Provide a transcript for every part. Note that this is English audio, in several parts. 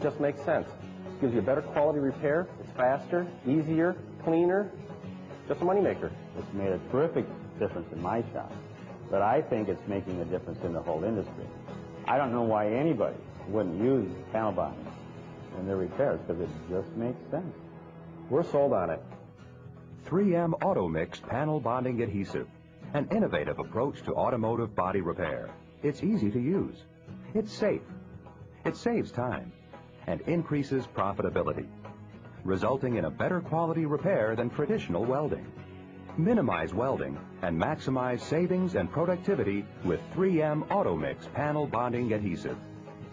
just makes sense. It gives you a better quality repair. It's faster, easier, cleaner. Just a moneymaker. It's made a terrific difference in my shop, but I think it's making a difference in the whole industry. I don't know why anybody wouldn't use panel bonding in their repairs, because it just makes sense. We're sold on it. 3M Auto Mix Panel Bonding Adhesive, an innovative approach to automotive body repair. It's easy to use. It's safe. It saves time and increases profitability, resulting in a better quality repair than traditional welding. Minimize welding and maximize savings and productivity with 3M Auto Mix Panel Bonding Adhesive.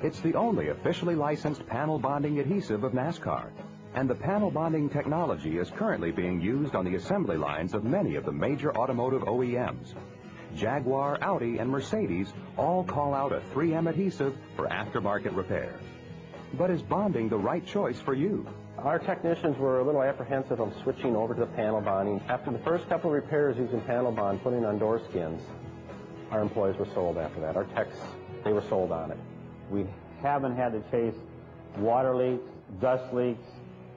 It's the only officially licensed panel bonding adhesive of NASCAR, and the panel bonding technology is currently being used on the assembly lines of many of the major automotive OEMs. Jaguar, Audi, and Mercedes all call out a 3M adhesive for aftermarket repair. But is bonding the right choice for you? Our technicians were a little apprehensive of switching over to the panel bonding. After the first couple of repairs using panel bond, putting on door skins, our employees were sold after that. Our techs, they were sold on it. We haven't had to chase water leaks, dust leaks,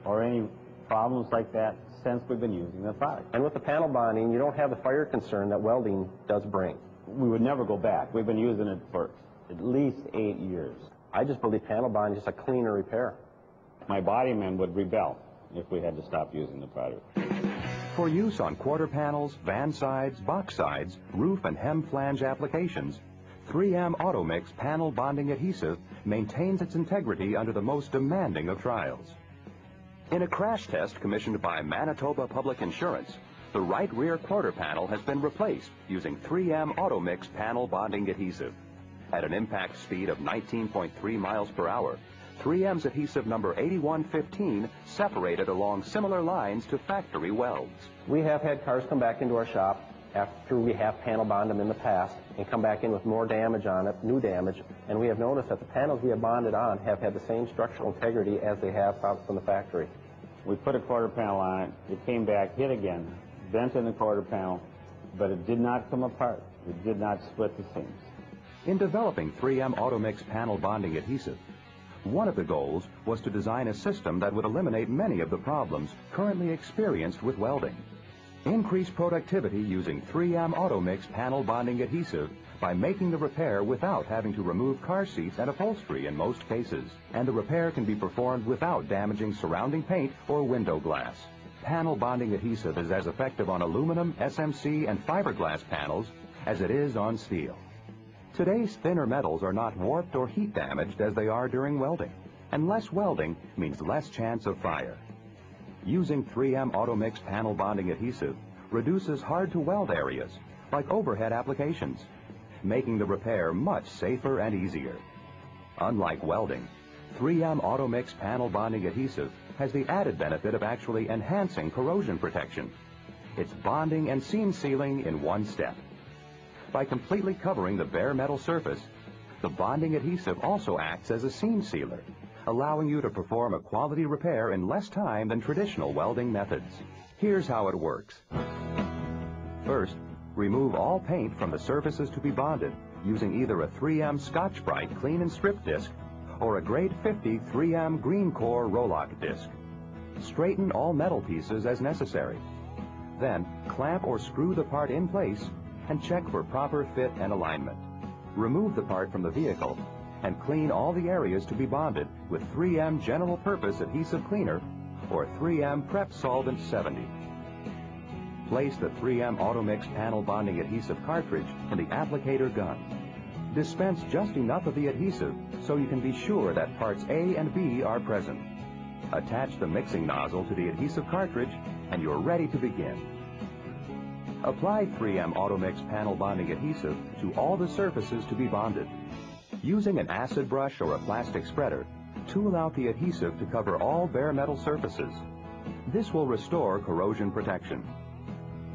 or any problems like that since we've been using the product. And with the panel bonding, you don't have the fire concern that welding does bring. We would never go back. We've been using it for at least 8 years. I just believe panel bonding is just a cleaner repair. My bodyman would rebel if we had to stop using the product. For use on quarter panels, van sides, box sides, roof and hem flange applications, 3M Auto Mix Panel Bonding Adhesive maintains its integrity under the most demanding of trials. In a crash test commissioned by Manitoba Public Insurance, the right rear quarter panel has been replaced using 3M Auto Mix Panel Bonding Adhesive. At an impact speed of 19.3 miles per hour, 3M's adhesive number 8115 separated along similar lines to factory welds. We have had cars come back into our shop after we have panel bonded them in the past and come back in with more damage on it, new damage, and we have noticed that the panels we have bonded on have had the same structural integrity as they have out from the factory. We put a quarter panel on it, it came back, hit again, bent in the quarter panel, but it did not come apart. It did not split the seams. In developing 3M Auto Mix Panel Bonding Adhesive, one of the goals was to design a system that would eliminate many of the problems currently experienced with welding. Increase productivity using 3M Auto Mix Panel Bonding Adhesive by making the repair without having to remove car seats and upholstery in most cases, and the repair can be performed without damaging surrounding paint or window glass. Panel bonding adhesive is as effective on aluminum, SMC, and fiberglass panels as it is on steel. Today's thinner metals are not warped or heat damaged as they are during welding, and less welding means less chance of fire. Using 3M Auto Mix Panel Bonding Adhesive reduces hard-to-weld areas, like overhead applications, making the repair much safer and easier. Unlike welding, 3M Auto Mix Panel Bonding Adhesive has the added benefit of actually enhancing corrosion protection. It's bonding and seam sealing in one step. By completely covering the bare metal surface, the bonding adhesive also acts as a seam sealer, allowing you to perform a quality repair in less time than traditional welding methods. Here's how it works. First, remove all paint from the surfaces to be bonded using either a 3M Scotch-Brite Clean and Strip disc or a grade 50 3M Green Core Rolock disc. Straighten all metal pieces as necessary. Then, clamp or screw the part in place and check for proper fit and alignment. Remove the part from the vehicle and clean all the areas to be bonded with 3M General Purpose Adhesive Cleaner or 3M Prep Solvent 70. Place the 3M Auto Mix Panel Bonding Adhesive cartridge in the applicator gun. Dispense just enough of the adhesive so you can be sure that parts A and B are present. Attach the mixing nozzle to the adhesive cartridge and you're ready to begin. Apply 3M Auto Mix Panel Bonding Adhesive to all the surfaces to be bonded. Using an acid brush or a plastic spreader, tool out the adhesive to cover all bare metal surfaces. This will restore corrosion protection.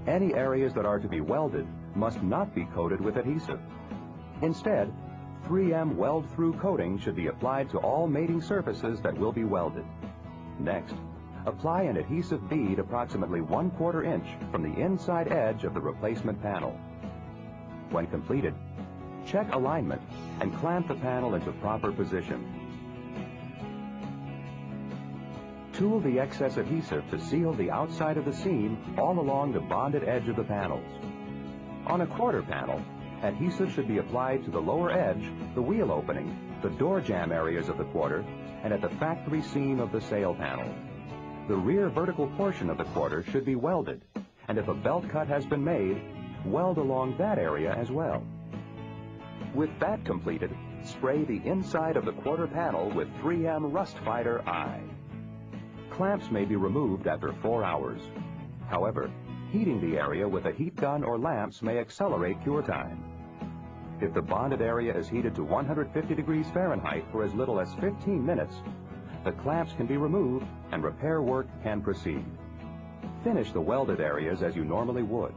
Any areas that are to be welded must not be coated with adhesive. Instead, 3M weld-through coating should be applied to all mating surfaces that will be welded. Next, apply an adhesive bead approximately 1/4 inch from the inside edge of the replacement panel. When completed, check alignment and clamp the panel into proper position. Tool the excess adhesive to seal the outside of the seam all along the bonded edge of the panels. On a quarter panel, adhesive should be applied to the lower edge, the wheel opening, the door jamb areas of the quarter, and at the factory seam of the sail panel. The rear vertical portion of the quarter should be welded, and if a belt cut has been made, weld along that area as well. With that completed, spray the inside of the quarter panel with 3M Rust Fighter I. Clamps may be removed after 4 hours. However, heating the area with a heat gun or lamps may accelerate cure time. If the bonded area is heated to 150 degrees Fahrenheit for as little as 15 minutes, the clamps can be removed and repair work can proceed. Finish the welded areas as you normally would.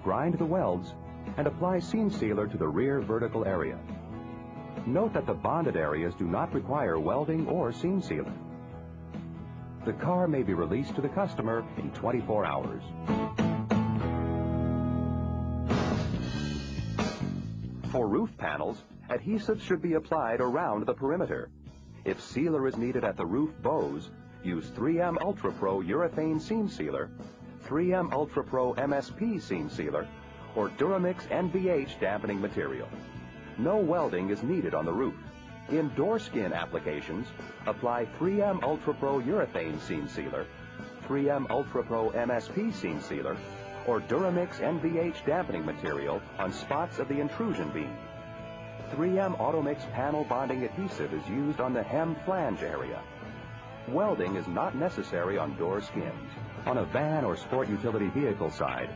Grind the welds and apply seam sealer to the rear vertical area. Note that the bonded areas do not require welding or seam sealer. The car may be released to the customer in 24 hours. For roof panels, adhesive should be applied around the perimeter. If sealer is needed at the roof bows, use 3M Ultra Pro Urethane Seam Sealer, 3M Ultra Pro MSP Seam Sealer, or Duramix NVH dampening material. No welding is needed on the roof. In door skin applications, apply 3M Ultra Pro Urethane Seam Sealer, 3M Ultra Pro MSP Seam Sealer, or Duramix NVH dampening material on spots of the intrusion beam. 3M Automix Panel Bonding Adhesive is used on the hem flange area. Welding is not necessary on door skins. On a van or sport utility vehicle side,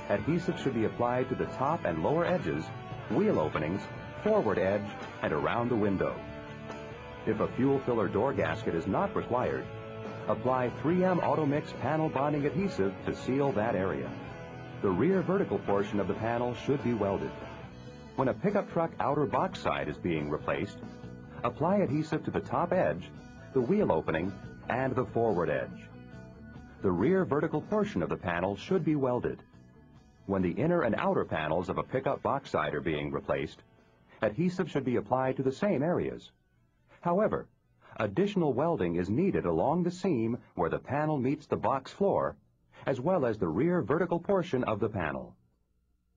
adhesive should be applied to the top and lower edges, wheel openings, forward edge, and around the window. If a fuel filler door gasket is not required, apply 3M Automix Panel Bonding Adhesive to seal that area. The rear vertical portion of the panel should be welded. When a pickup truck outer box side is being replaced, apply adhesive to the top edge, the wheel opening, and the forward edge. The rear vertical portion of the panel should be welded. When the inner and outer panels of a pickup box side are being replaced, adhesive should be applied to the same areas. However, additional welding is needed along the seam where the panel meets the box floor, as well as the rear vertical portion of the panel.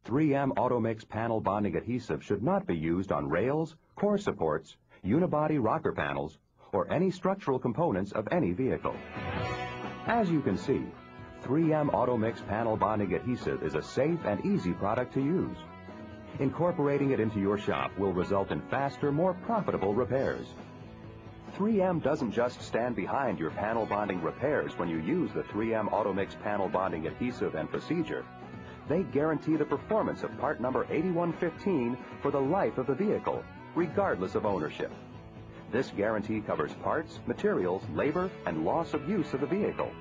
3M Automix Panel Bonding Adhesive should not be used on rails, core supports, unibody rocker panels, or any structural components of any vehicle. As you can see, 3M Automix Panel Bonding Adhesive is a safe and easy product to use. Incorporating it into your shop will result in faster, more profitable repairs. 3M doesn't just stand behind your panel bonding repairs when you use the 3M Automix Panel Bonding Adhesive and procedure. They guarantee the performance of part number 8115 for the life of the vehicle, regardless of ownership. This guarantee covers parts, materials, labor, and loss of use of the vehicle.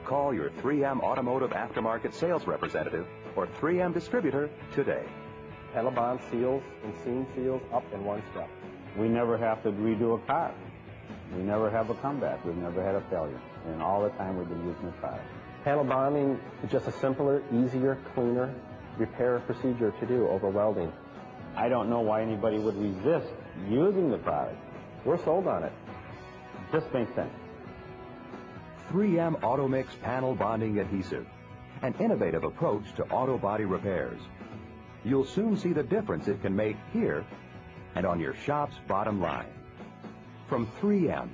Call your 3M Automotive Aftermarket Sales Representative or 3M distributor today. Panel bond seals and seam seals up in one step. We never have to redo a car. We never have a comeback. We've never had a failure in all the time we've been using the product. Panel bonding is just a simpler, easier, cleaner repair procedure to do over welding. I don't know why anybody would resist using the product. We're sold on it. It just makes sense. 3M Automix Panel Bonding Adhesive, an innovative approach to auto body repairs. You'll soon see the difference it can make here and on your shop's bottom line. From 3M,